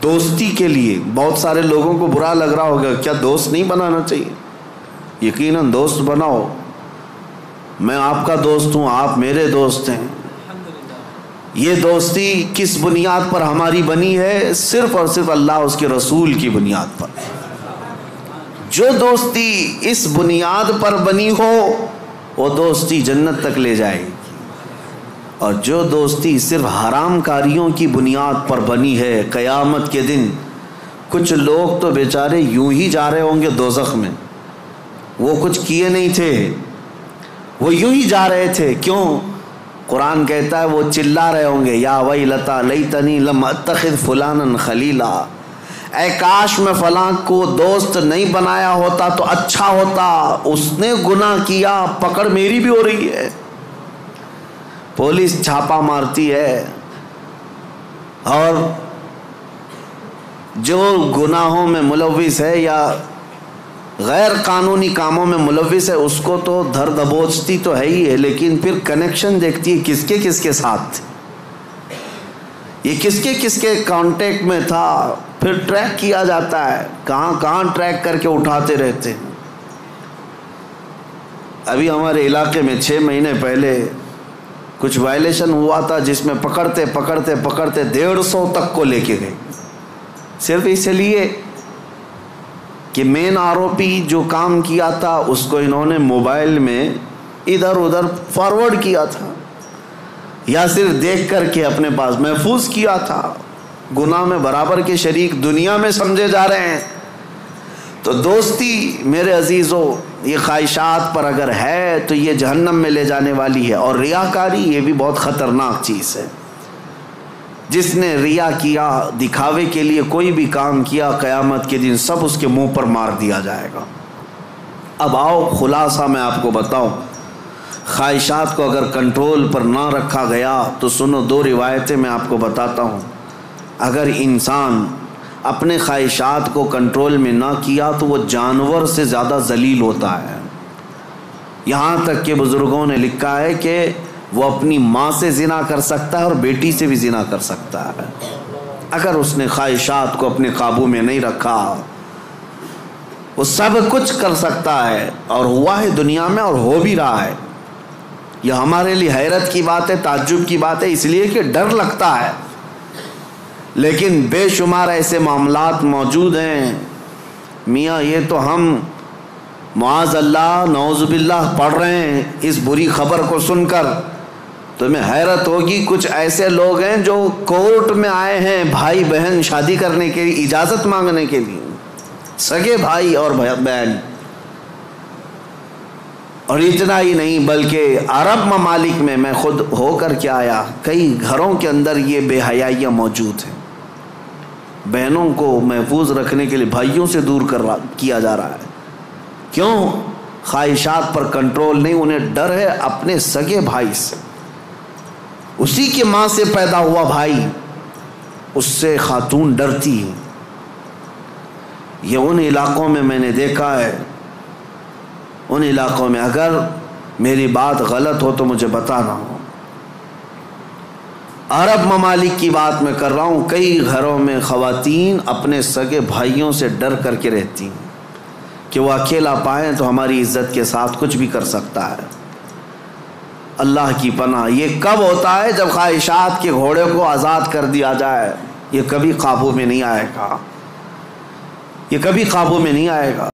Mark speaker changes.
Speaker 1: دوستی کے لیے بہت سارے لوگوں کو برا لگ رہا ہوگا، کیا دوست نہیں بنانا چاہیے؟ یقیناً دوست بناؤ، میں آپ کا دوست ہوں، آپ میرے دوست ہیں۔ یہ دوستی کس بنیاد پر ہماری بنی ہے؟ صرف اور صرف اللہ اس کے رسول کی بنیاد پر۔ جو دوستی اس بنیاد پر بنی ہو وہ دوستی جنت تک لے جائے گی، اور جو دوستی صرف حرام کاریوں کی بنیاد پر بنی ہے، قیامت کے دن کچھ لوگ تو بیچارے یوں ہی جا رہے ہوں گے دوزخ میں، وہ کچھ کیے نہیں تھے، وہ یوں ہی جا رہے تھے۔ کیوں؟ قرآن کہتا ہے وہ چلا رہے ہوں گے، یا ویلتا لیتنی لم اتخذ فلانا خلیلا، اے کاش میں فلاں کو دوست نہیں بنایا ہوتا تو اچھا ہوتا، اس نے گناہ کیا، پکڑ میری بھی ہو رہی ہے، پولیس چھاپا مارتی ہے، اور جو گناہوں میں ملوث ہے یا غیر قانونی کاموں میں ملوث ہے اس کو تو دھر دبوچتی تو ہے ہی ہے، لیکن پھر کنیکشن دیکھتی ہے کس کے ساتھ، یہ کس کے کانٹیکٹ میں تھا، پھر ٹریک کیا جاتا ہے، کہاں ٹریک کر کے اٹھاتے رہتے ہیں۔ ابھی ہمارے علاقے میں 6 مہینے پہلے کچھ وائلیشن ہوا تھا جس میں پکڑتے 150 تک کو لے کے گئے، صرف اس لیے کہ مین آروپی جو کام کیا تھا اس کو انہوں نے موبائل میں ادھر ادھر فارورڈ کیا تھا، یا صرف دیکھ کر کے اپنے پاس محفوظ کیا تھا۔ گناہ میں برابر کے شریک دنیا میں سمجھے جا رہے ہیں۔ تو دوستی میرے عزیزو یہ خواہشات پر اگر ہے تو یہ جہنم میں لے جانے والی ہے، اور ریاکاری یہ بھی بہت خطرناک چیز ہے۔ جس نے ریا کیا، دکھاوے کے لیے کوئی بھی کام کیا، قیامت کے دن سب اس کے منہ پر مار دیا جائے گا۔ اب آؤ خلاصہ میں آپ کو بتاؤں، خواہشات کو اگر کنٹرول پر نہ رکھا گیا تو سنو 2 روایتیں میں آپ کو بتاتا ہوں۔ اگر انسان اپنے خواہشات کو کنٹرول میں نہ کیا تو وہ جانور سے زیادہ ذلیل ہوتا ہے۔ یہاں تک کہ بزرگوں نے لکھا ہے کہ وہ اپنی ماں سے زنا کر سکتا ہے اور بیٹی سے بھی زنا کر سکتا ہے، اگر اس نے خواہشات کو اپنے قابو میں نہیں رکھا۔ وہ سب کچھ کر سکتا ہے، اور ہوا ہے دنیا میں اور ہو بھی رہا ہے۔ یہ ہمارے لیے حیرت کی بات ہے، تعجب کی بات ہے، اس لیے کہ ڈر لگتا ہے، لیکن بے شمار ایسے معاملات موجود ہیں میاں، یہ تو ہم معاذ اللہ نعوذ باللہ پڑھ رہے ہیں اس بری خبر کو سن کر، تمہیں حیرت ہوگی۔ کچھ ایسے لوگ ہیں جو کورٹ میں آئے ہیں بھائی بہن شادی کرنے کے لیے، اجازت مانگنے کے لیے، سگے بھائی اور بہن۔ اور اتنا ہی نہیں بلکہ عرب ممالک میں خود ہو کر کے آیا، کئی گھروں کے اندر یہ بے حیائیاں موجود ہیں۔ بہنوں کو محفوظ رکھنے کے لیے بھائیوں سے دور کیا جا رہا ہے۔ کیوں؟ خواہشات پر کنٹرول نہیں، انہیں ڈر ہے اپنے سگے بھائی سے، اسی کی ماں سے پیدا ہوا بھائی، اس سے خاتون ڈرتی ہے۔ یہ ان علاقوں میں نے دیکھا ہے، ان علاقوں میں، اگر میری بات غلط ہو تو مجھے بتانا ہو۔ عرب ممالک کی بات میں کر رہا ہوں، کئی گھروں میں خواتین اپنے سگے بھائیوں سے ڈر کر کے رہتی ہیں کہ وہ اکیلا پائیں تو ہماری عزت کے ساتھ کچھ بھی کر سکتا ہے۔ اللہ کی پناہ، یہ کب ہوتا ہے؟ جب خواہشات کے گھوڑے کو آزاد کر دیا جائے۔ یہ کبھی قابو میں نہیں آئے گا، یہ کبھی قابو میں نہیں آئے گا۔